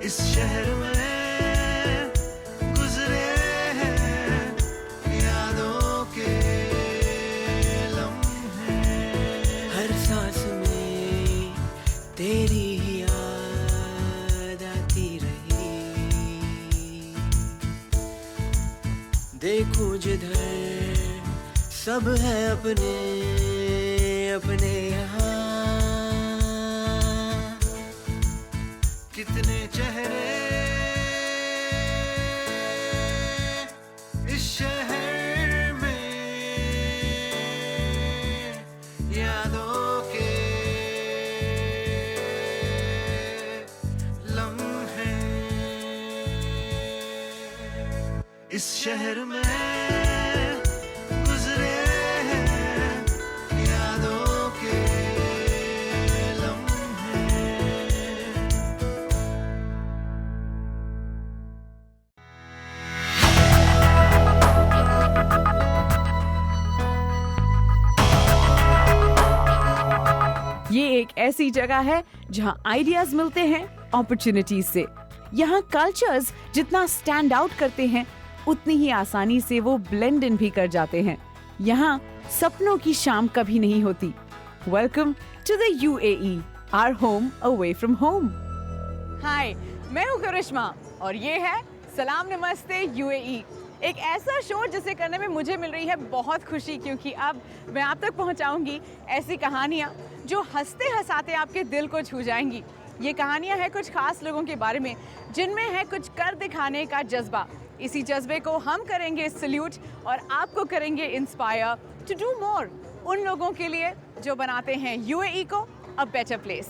इस शहर में गुजरे हैं यादों के लम्हे, हर सांस में तेरी ही याद आती रही। देखूं जिधर सब है अपने अपने यहाँ, कितने चेहरे इस शहर में यादों के लम्हे, इस शहर में गुजरे हैं यादों के लम्हे। ये एक ऐसी जगह है जहां आइडियाज मिलते हैं अपॉर्चुनिटीज से। यहाँ कल्चर्स जितना स्टैंड आउट करते हैं उतनी ही आसानी से वो ब्लेंड इन भी कर जाते हैं। यहाँ सपनों की शाम कभी नहीं होती। Welcome to the UAE, our home away from home. Hi, मैं हूँ करिश्मा और ये है सलाम नमस्ते UAE, एक ऐसा शो जिसे करने में मुझे मिल रही है बहुत खुशी, क्योंकि अब मैं आप तक पहुंचाऊंगी ऐसी कहानियां जो हंसते हंसाते आपके दिल को छू जाएंगी। ये कहानियां हैं कुछ खास लोगों के बारे में जिनमें है कुछ कर दिखाने का जज्बा। इसी जज्बे को हम करेंगे सल्यूट और आपको करेंगे इंस्पायर टू डू मोर, उन लोगों के लिए जो बनाते हैं UAE को अ बेटर प्लेस।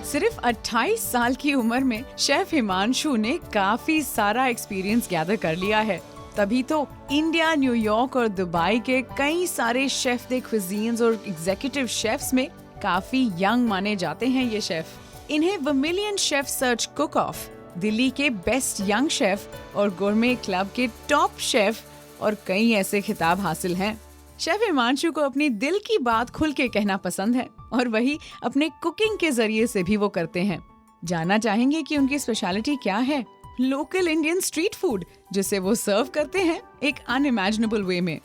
सिर्फ 28 साल की उम्र में शेफ हिमांशु ने काफी सारा एक्सपीरियंस गैदर कर लिया है। तभी तो इंडिया, न्यूयॉर्क और दुबई के कई सारे शेफ दे क्विजीन्स और एग्जीक्यूटिव शेफ्स में काफी यंग माने जाते हैं ये शेफ। इन्हें vermilion chef search cook of, Delhi के बेस्ट यंग शेफ और गुरमे क्लब के टॉप शेफ और कई ऐसे खिताब हासिल हैं। शेफ हिमांशु को अपनी दिल की बात खुल के कहना पसंद है और वही अपने कुकिंग के जरिए से भी वो करते हैं। जानना चाहेंगे कि उनकी स्पेशलिटी क्या है, लोकल इंडियन स्ट्रीट फूड जिसे वो सर्व करते हैं एक अनइमेजिनेबल वे में।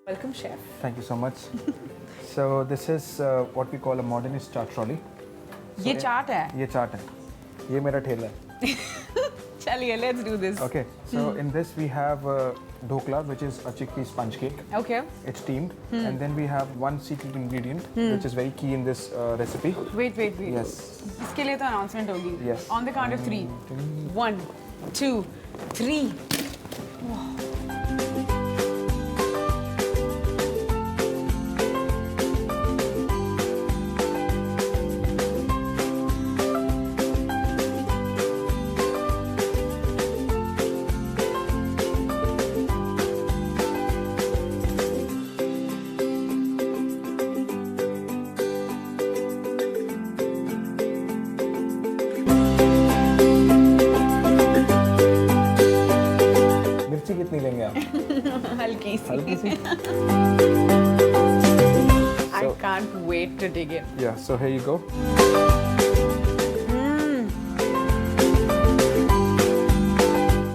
Welcome chef. Thank you so much. So this is what we call a modernist chaat trolley. ये चाट है। ये चाट है, ये मेरा ठेला है। चलिए, let's do this. Okay, so in this we have dhokla, which is a chickpea sponge cake. Okay. It's steamed, and then we have one secret ingredient, which is very key in this recipe. Wait. Yes. इसके लिए तो announcement होगी। Yes. On the count of 3. 1, 2, 3. मिर्ची कितनी लेंगे आप? हल्की सी। हल्की सी? I can't wait to dig in. Yeah, so here you go.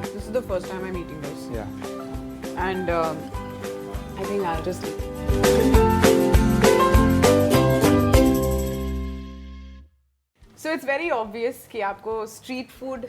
This is the first time I'm eating this. Yeah. And I think I'll just eat. So it's very obvious कि आपको street food,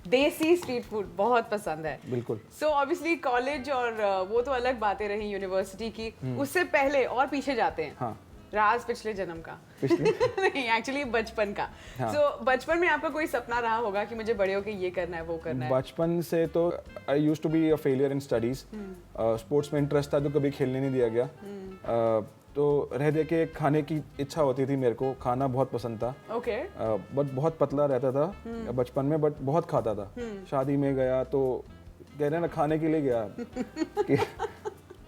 देसी street food बहुत पसंद है। बिल्कुल। So obviously college और वो तो अलग बातें रही यूनिवर्सिटी की, उससे पहले और पीछे जाते हैं। हाँ। राज पिछले जन्म का। पिछले? नहीं, एक्चुअली बचपन का। हाँ। So बचपन में आपका कोई सपना रहा होगा कि मुझे बड़े होके ये करना है, वो करना है। बचपन से तो I used to be a failure in studies. Sports में इंटरेस्ट था तो कभी खेलने नहीं दिया गया। तो रह दे के खाने की इच्छा होती थी मेरे को, खाना बहुत पसंद था। ओके। बट बहुत पतला रहता था बचपन में, बट बहुत खाता था। शादी में गया तो कह रहे ना खाने के लिए गया कि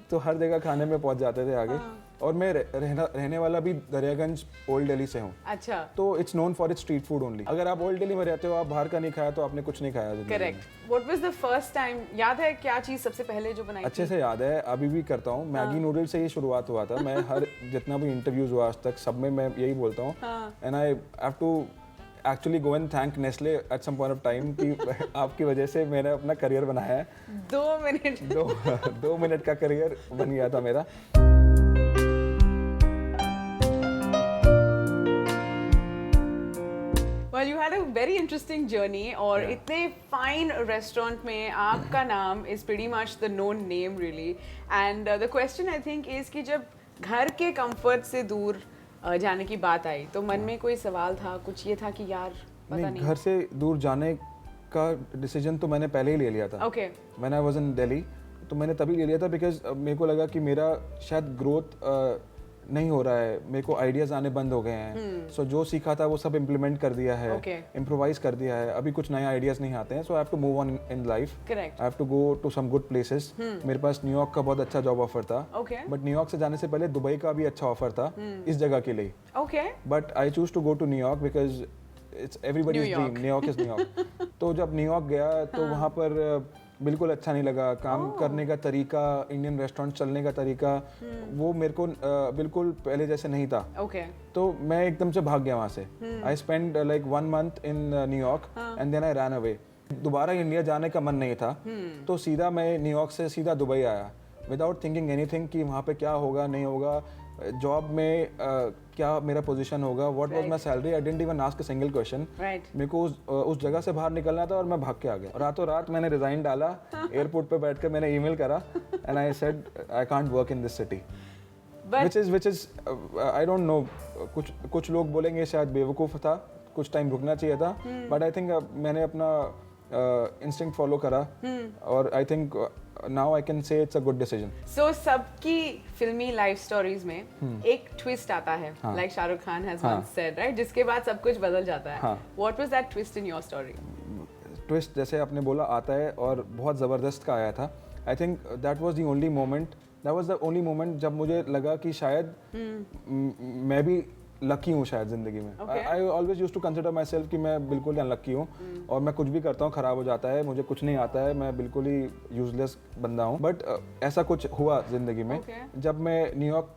तो हर जगह खाने में पहुंच जाते थे आगे। और मैं रहने वाला भी दरियागंज ओल्ड दिल्ली से हूँ, अच्छा, तो it's known for its street food only. अगर आप ओल्ड दिल्ली में रहते हो, आप बाहर का नहीं खाया तो आपने कुछ नहीं खाया जिंदगी में। Correct. What was the first time, याद है क्या चीज सबसे पहले जो बनाई अच्छे से याद है, अभी भी करता हूँ। मैगी नूडल्स से ही शुरुआत हुआ था। मैं हर जितना भी इंटरव्यूज हुआ आज तक, सब में मैं यही बोलता हूँ, and I have to actually go and thank Nestle at some point of time कि आपकी वजह से मैंने अपना करियर बनाया है। 2 मिनट 2 मिनट का करियर बन गया था मेरा। Well, you had a very interesting journey और इतने फाइन रेस्टोरेंट में आपका नाम is pretty much the known name really, and the question I think is कि जब घर के कंफर्ट से दूर जाने की बात आई तो मन में कोई सवाल था, कुछ ये था कि यार पता नहीं। घर से दूर जाने का डिसीजन तो मैंने पहले ही ले लिया था। Okay. When I was in Delhi, तो मैंने तभी ले लिया था बिकॉज मेरे को लगा कि मेरा शायद ग्रोथ नहीं हो रहा है, मेरे को आइडियाज आने बंद हो गए हैं। सो जो सीखा था वो सब इम्प्लीमेंट कर दिया है, इम्प्रोवाइज कर दिया है, अभी कुछ नए आइडियाज नहीं आते हैं। So I have to move on in life, Correct. I have to go to some good places. मेरे पास न्यूयॉर्क का बहुत अच्छा जॉब ऑफर था, Okay. बट न्यूयॉर्क से जाने से पहले दुबई का भी अच्छा ऑफर था इस जगह के लिए। Okay. But I choose to go to New York because it's everybody's dream, New York is New York. तो जब न्यूयॉर्क गया तो वहाँ पर बिल्कुल अच्छा नहीं लगा। काम करने का तरीका, इंडियन रेस्टोरेंट चलने का तरीका, वो मेरे को बिल्कुल पहले जैसे नहीं था। Okay. तो मैं एकदम से भाग गया वहाँ से। I spend like 1 month in New York and then I ran away. दोबारा इंडिया जाने का मन नहीं था, तो सीधा मैं न्यूयॉर्क से सीधा दुबई आया विदाउट थिंकिंग एनीथिंग कि वहाँ पे क्या होगा नहीं होगा, जॉब में क्या मेरा पोजीशन होगा, what was my salary. I didn't even ask a single question. मेरे को उस जगह से बाहर निकलना था और मैं भाग के आ गया। रातों रात मैंने रिजाइन डाला, एयरपोर्ट पे बैठकर मैंने ईमेल करा and I said I can't work in this city, which is I don't know, कुछ लोग बोलेंगे शायद बेवकूफ़ था, कुछ टाइम रुकना चाहिए था, बट आई थिंक मैंने अपना इंस्टिंक्ट फॉलो करा और I think now I can say it's a good decision. So सबकी फिल्मी लाइफ स्टोरीज में एक ट्विस्ट आता है, like Shahrukh Khan has once said, right, जिसके बाद सब कुछ बदल जाता है। What was that twist in your story? Twist जैसे आपने बोला आता है और बहुत ज़बरदस्त का आया था। I think that was the only moment, that was the only moment जब मुझे लगा कि शायद मैं भी लकी हूँ शायद ज़िंदगी में। I always use to consider my self कि मैं बिल्कुल अनलकी हूँ और मैं कुछ भी करता हूँ ख़राब हो जाता है, मुझे कुछ नहीं आता है, मैं बिल्कुल ही यूजलेस बंदा हूँ। बट ऐसा कुछ हुआ ज़िंदगी में। जब मैं न्यूयॉर्क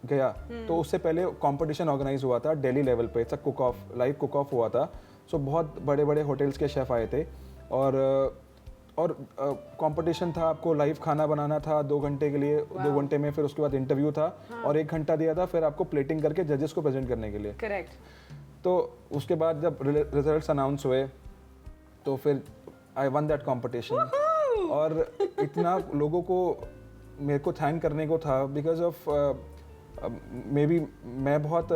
गया तो उससे पहले कंपटीशन ऑर्गेनाइज हुआ था दिल्ली लेवल पे, it's cook of, live cook of हुआ था। सो बहुत बड़े बड़े होटल्स के शेफ़ आए थे और कंपटीशन था, आपको लाइव खाना बनाना था 2 घंटे के लिए। 2 घंटे में फिर उसके बाद इंटरव्यू था और 1 घंटा दिया था फिर आपको प्लेटिंग करके जजेस को प्रेजेंट करने के लिए। करेक्ट। तो उसके बाद जब रिजल्ट्स अनाउंस हुए तो फिर आई वन दैट कंपटीशन और इतना लोगों को मेरे को थैंक करने को था बिकॉज ऑफ मे बी मैं बहुत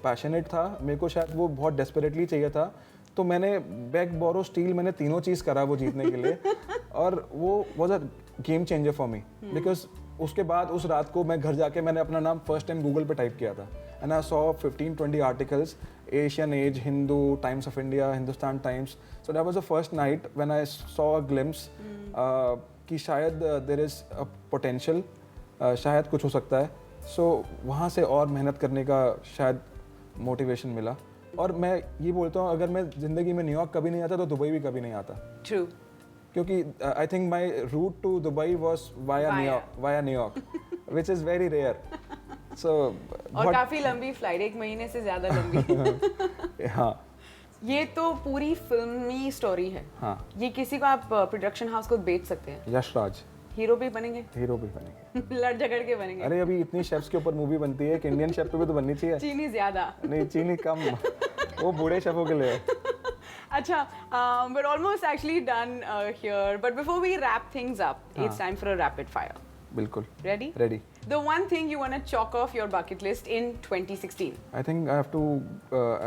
पैशनेट था, मेरे को शायद वो बहुत डेस्परेटली चाहिए था। तो मैंने बैक बोरो स्टील, मैंने तीनों चीज़ करा वो जीतने के लिए और वो was a game changer for me because उसके बाद उस रात को मैं घर जाके मैंने अपना नाम फर्स्ट टाइम गूगल पे टाइप किया था and I saw 15-20 articles, Asian Age, Hindu, Times of India, Hindustan Times. So that was the first night when I saw a glimpse कि शायद देयर इज़ अ पोटेंशियल, शायद कुछ हो सकता है। सो वहाँ से और मेहनत करने का शायद मोटिवेशन मिला। और मैं ये बोलता हूँ अगर मैं ज़िंदगी में न्यूयॉर्क कभी नहीं आता तो दुबई भी कभी नहीं आता। ट्रू। क्योंकि I think my route to Dubai was via New York which is very rare. So और काफ़ी लंबी फ्लाइट, 1 महीने से ज़्यादा लंबी। हाँ, ये तो पूरी फिल्मी स्टोरी है। हाँ, ये किसी को आप प्रोडक्शन हाउस को बेच सकते हैं। यश राज हीरो भी बनेंगे, हीरो भी बनेंगे। लड़ झगड़ के बनेंगे। अरे अभी इतनी शेफ्स के ऊपर मूवी बनती है, एक इंडियन शेफ पे भी तो बननी चाहिए। चीनी ज्यादा नहीं, चीनी कम, वो बूढ़े शेफों के लिए। अच्छा, we're almost actually done here, but before we wrap things up, it's time for a rapid fire. बिल्कुल। Ready? Ready. The one thing you want to chalk off your bucket list in 2016. I think I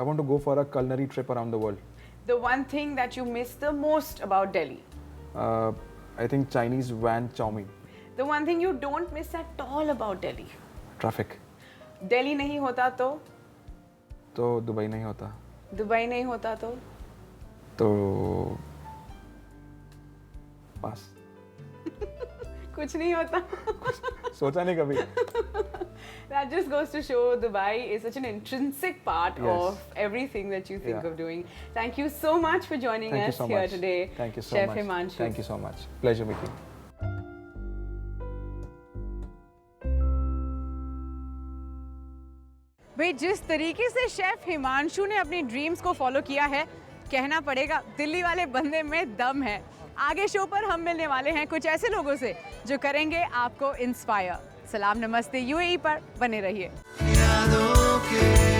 want to go for a culinary trip around the world. The one thing that you miss the most about Delhi. I think Chinese van chow mein. The one thing you don't miss at all about Delhi. Traffic. Delhi नहीं होता तो Dubai नहीं होता। Dubai नहीं होता तो पास। कुछ नहीं होता. सोचा नहीं कभी. That just goes to show Dubai is such an intrinsic part Yes. of everything that you think Yeah. of doing. Thank you so much for joining Thank you us so here much. today, Thank you so Chef much. Himanshu. Thank you so much. Pleasure meeting. भाई जिस तरीके से chef Himanshu ने अपनी dreams को follow किया है, कहना पड़ेगा दिल्ली वाले बंदे में दम है. आगे शो पर हम मिलने वाले हैं कुछ ऐसे लोगों से जो करेंगे आपको इंस्पायर. सलाम नमस्ते यूएई पर बने रहिए. यादों के